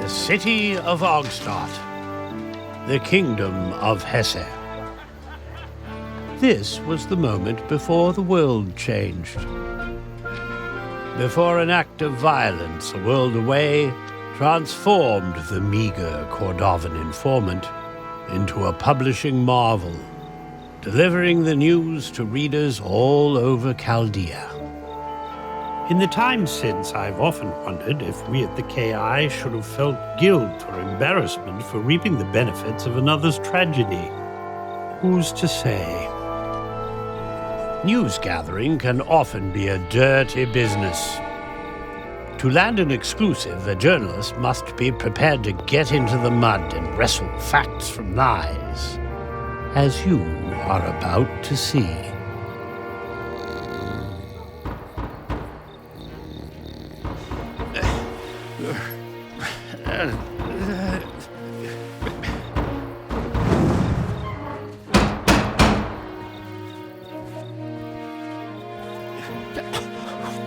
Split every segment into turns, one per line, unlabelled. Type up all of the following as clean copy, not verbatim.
The city of Ogstad, the kingdom of Hesse. This was the moment before the world changed. Before an act of violence a world away transformed the meager Kordavan informant into a publishing marvel, delivering the news to readers all over Chaldea. In the time since, I've often wondered if we at the KI should have felt guilt or embarrassment for reaping the benefits of another's tragedy. Who's to say? News gathering can often be a dirty business. To land an exclusive, a journalist must be prepared to get into the mud and wrestle facts from lies, as you are about to see.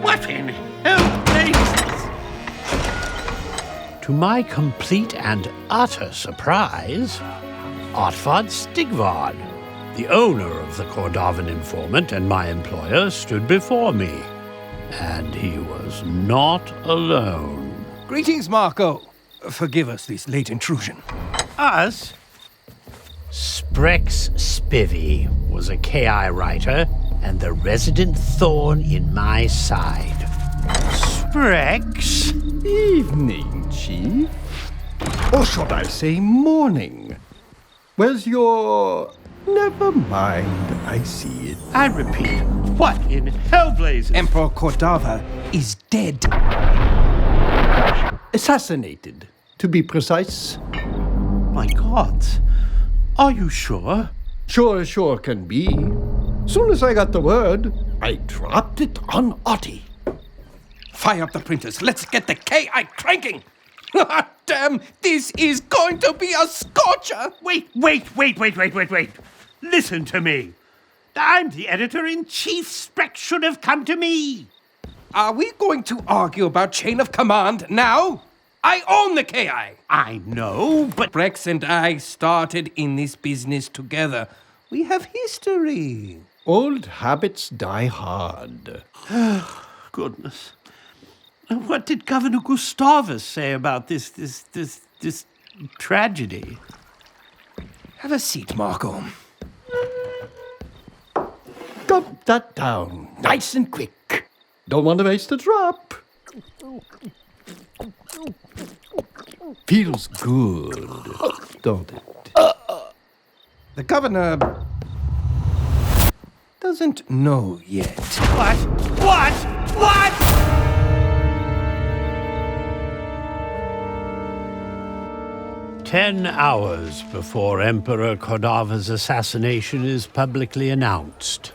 What in hell places?
To my complete and utter surprise, Otvard Stigvard, the owner of the Kordavan informant and my employer, stood before me. And he was not alone.
Greetings, Maurko. Forgive us this late intrusion.
Us?
Sprecks Spivey was a KI writer and the resident thorn in my side.
Sprecks?
Evening, Chief. Or should I say morning? Where's your... Never mind, I see it.
I repeat, what in hell blazes?
Emperor Kordava is dead.
Assassinated, to be precise.
My God. Are you sure?
Sure can be. Soon as I got the word, I dropped it on Otti.
Fire up the printers. Let's get the KI cranking. Damn, this is going to be a scorcher.
Wait. Listen to me. I'm the editor-in-chief. Sprecks should have come to me.
Are we going to argue about chain of command now? I own the KI.
I know, but...
Sprecks and I started in this business together. We have history.
Old habits die hard.
Goodness. What did Governor Gustavus say about this tragedy?
Have a seat, Maurko.
Dump that down, nice and quick. Don't want to waste a drop. Feels good, don't it?
The governor doesn't know yet.
What?
10 hours before Emperor Kordava's assassination is publicly announced.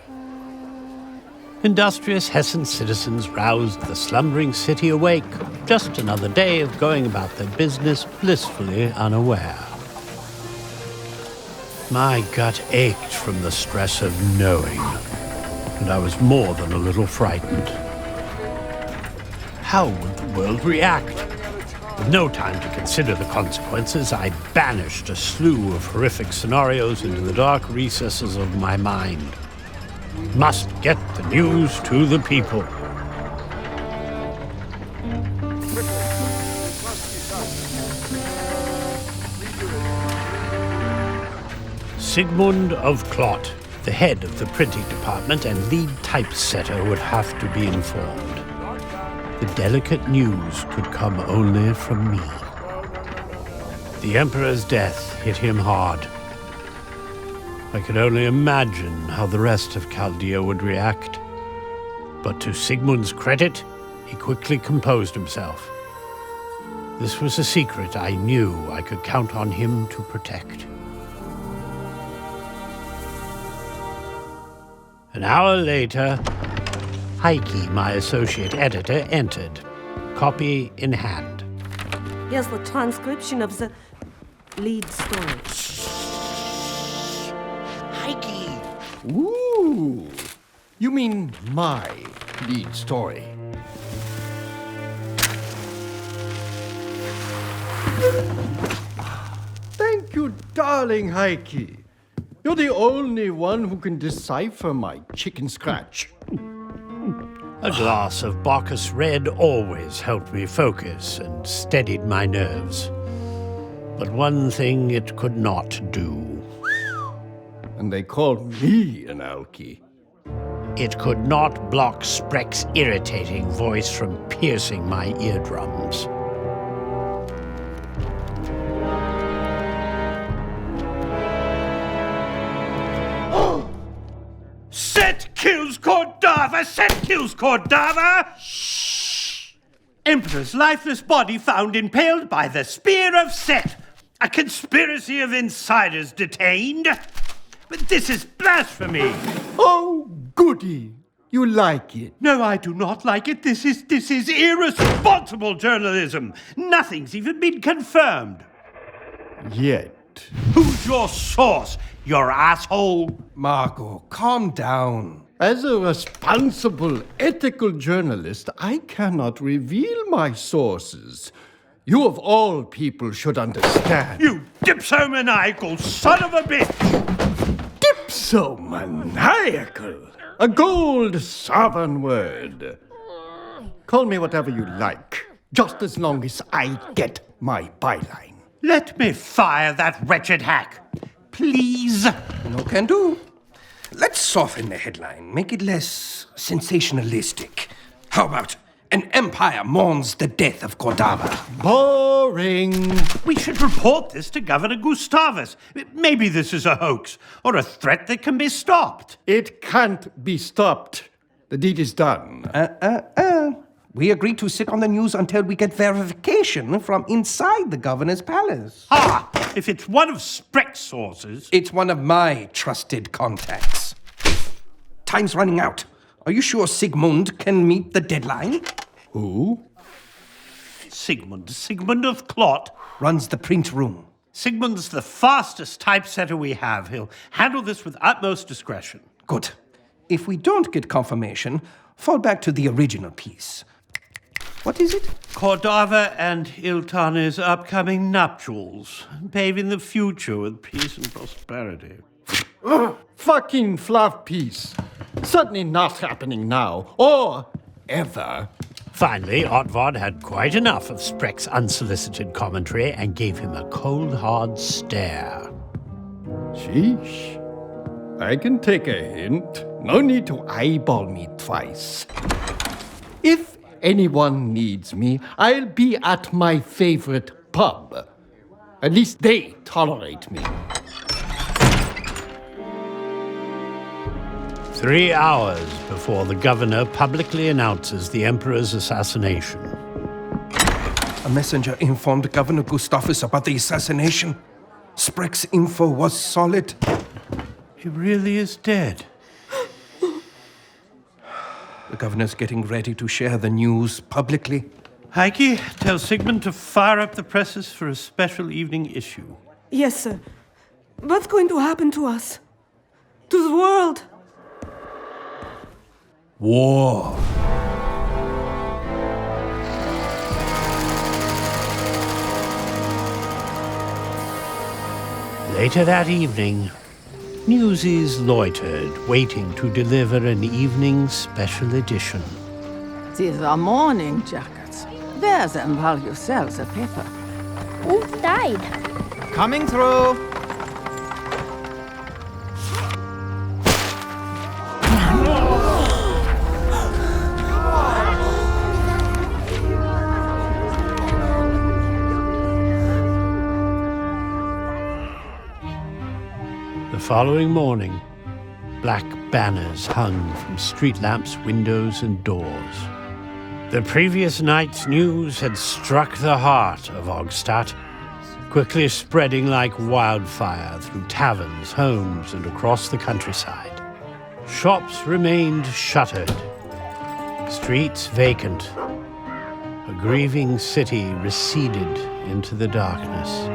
Industrious Hessian citizens roused the slumbering city awake. Just another day of going about their business blissfully unaware. My gut ached from the stress of knowing, and I was more than a little frightened. How would the world react? With no time to consider the consequences, I banished a slew of horrific scenarios into the dark recesses of my mind. Must get the news to the people. Sigmund of Klot, the head of the printing department and lead typesetter, would have to be informed. The delicate news could come only from me. The Emperor's death hit him hard. I could only imagine how the rest of Chaldea would react. But to Sigmund's credit, he quickly composed himself. This was a secret I knew I could count on him to protect. An hour later, Heike, my associate editor, entered, copy in hand.
Here's the transcription of the lead story.
Heike!
Ooh, you mean my lead story. Thank you, darling Heike. You're the only one who can decipher my chicken scratch.
A glass of Bacchus Red always helped me focus and steadied my nerves. But one thing it could not do.
And they called me an alky.
It could not block Sprecks' irritating voice from piercing my eardrums.
Set kills Kordava! Set kills Kordava! Shh! Emperor's lifeless body found impaled by the spear of Set. A conspiracy of insiders detained. But this is blasphemy.
Oh, goody. You like it?
No, I do not like it. This is irresponsible journalism. Nothing's even been confirmed.
Yet.
Who's your source, your asshole?
Maurko, calm down.
As a responsible, ethical journalist, I cannot reveal my sources. You of all people should understand.
You dipsomaniacal son of a bitch!
Dipsomaniacal! A gold sovereign word. Call me whatever you like, just as long as I get my byline.
Let me fire that wretched hack. Please.
No can do. Let's soften the headline, make it less sensationalistic. How about an empire mourns the death of Kordava?
Boring.
We should report this to Governor Gustavus. Maybe this is a hoax or a threat that can be stopped.
It can't be stopped. The deed is done.
We agreed to sit on the news until we get verification from inside the governor's palace.
Ah, if it's one of Sprecks' sources.
It's one of my trusted contacts. Time's running out. Are you sure Sigmund can meet the deadline?
Who?
Sigmund of Clot.
Runs the print room.
Sigmund's the fastest typesetter we have. He'll handle this with utmost discretion.
Good. If we don't get confirmation, fall back to the original piece. What is it?
Kordava and Iltana's upcoming nuptials, paving the future with peace and prosperity.
Fucking fluff piece. Certainly not happening now, or ever.
Finally, Otvard had quite enough of Sprecks' unsolicited commentary and gave him a cold, hard stare.
Sheesh. I can take a hint. No need to eyeball me twice. If anyone needs me, I'll be at my favorite pub. At least they tolerate me.
3 hours before the governor publicly announces the emperor's assassination.
A messenger informed Governor Gustavus about the assassination. Sprecks' info was solid.
He really is dead.
The governor's getting ready to share the news publicly.
Heike, tell Sigmund to fire up the presses for a special evening issue.
Yes, sir. What's going to happen to us? To the world?
War.
Later that evening, Newsies loitered, waiting to deliver an evening special edition.
These are morning jackets. Wear them while you sell the paper.
Who died?
Coming through.
The following morning, black banners hung from street lamps, windows, and doors. The previous night's news had struck the heart of Ogstad, quickly spreading like wildfire through taverns, homes, and across the countryside. Shops remained shuttered, streets vacant. A grieving city receded into the darkness.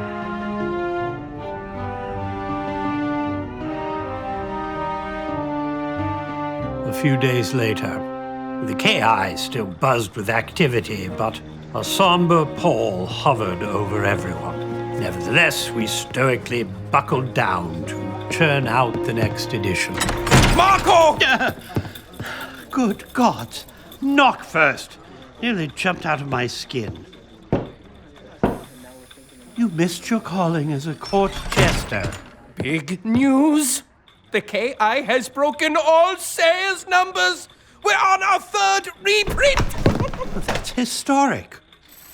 A few days later, the KI still buzzed with activity, but A somber pall hovered over everyone. Nevertheless, we stoically buckled down to churn out the next edition.
Maurko!
Good gods. Knock first. Nearly jumped out of my skin. You missed your calling as a court jester.
Big news! The KI has broken all sales numbers! We're on our 3rd reprint!
That's historic.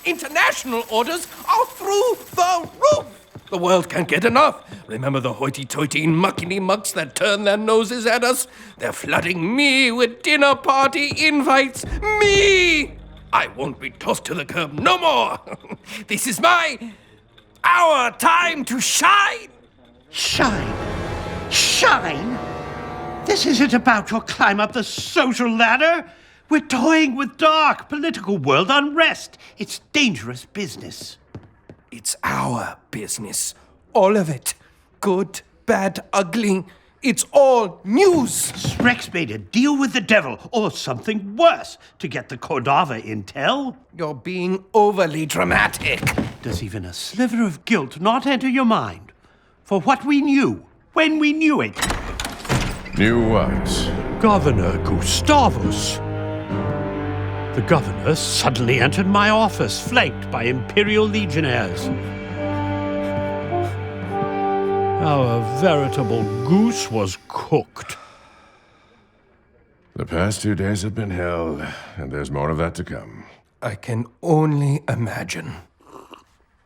International orders are through the roof! The world can't get enough. Remember the hoity-toity muckety mucks that turn their noses at us? They're flooding me with dinner party invites. Me! I won't be tossed to the curb no more. This is our time to shine.
Shine? Shine? This isn't about your climb up the social ladder. We're toying with dark political world unrest. It's dangerous business.
It's our business. All of it. Good, bad, ugly. It's all news.
Sprecks made a deal with the devil, or something worse, to get the Kordava intel.
You're being overly dramatic.
Does even a sliver of guilt not enter your mind? For what we knew, when we knew it.
Knew what?
Governor Gustavus. The governor suddenly entered my office, flanked by Imperial legionnaires. Our veritable goose was cooked.
The past 2 days have been hell, and there's more of that to come.
I can only imagine.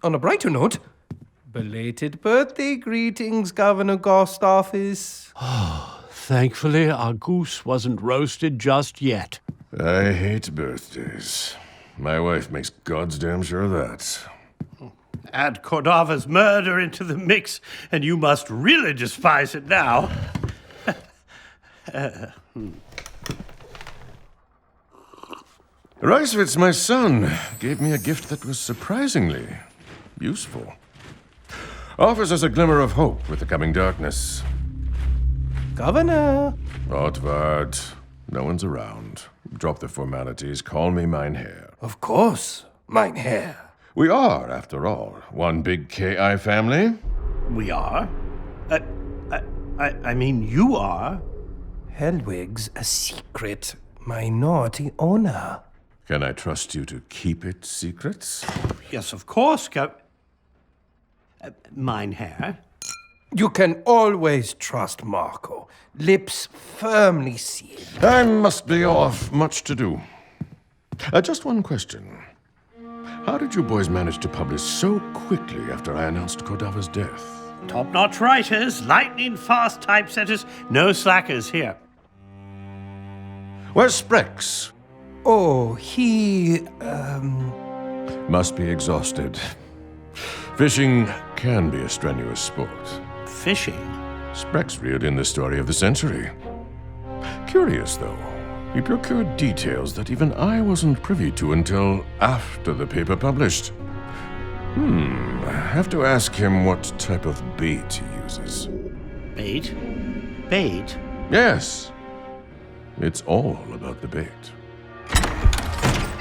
On a brighter note, belated birthday greetings, Governor Gustavus.
Thankfully, our goose wasn't roasted just yet.
I hate birthdays. My wife makes God's damn sure of that.
Add Kordava's murder into the mix, and you must really despise it now.
Reiswitz, my son, gave me a gift that was surprisingly useful. Offers us a glimmer of hope with the coming darkness.
Governor.
Otvard, no one's around. Drop the formalities, call me Mynheer.
Of course, Mynheer.
We are, after all, one big KI family.
We are? I mean, you are.
Helwig's a secret minority owner.
Can I trust you to keep it secret?
Yes, of course, Mynheer.
You can always trust Maurko. Lips firmly sealed.
I must be off. Much to do. Just one question. How did you boys manage to publish so quickly after I announced Kordava's death?
Top-notch writers, lightning-fast typesetters, no slackers here.
Where's Sprecks?
Oh, he,
Must be exhausted. Fishing can be a strenuous sport.
Fishing?
Sprecks reeled in the story of the century. Curious, though. He procured details that even I wasn't privy to until after the paper published. I have to ask him what type of bait he uses.
Bait? Bait?
Yes. It's all about the bait.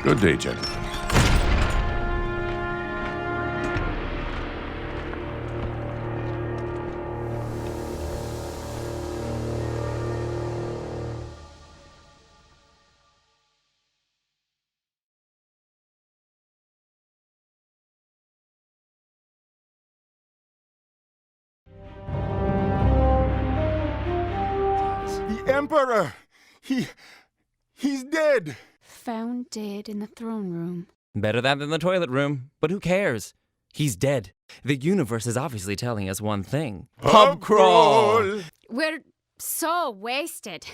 Good day, gentlemen.
The Emperor! He's dead!
Found dead in the throne room.
Better that than the toilet room. But who cares? He's dead. The universe is obviously telling us one thing. Pub crawl!
We're so wasted.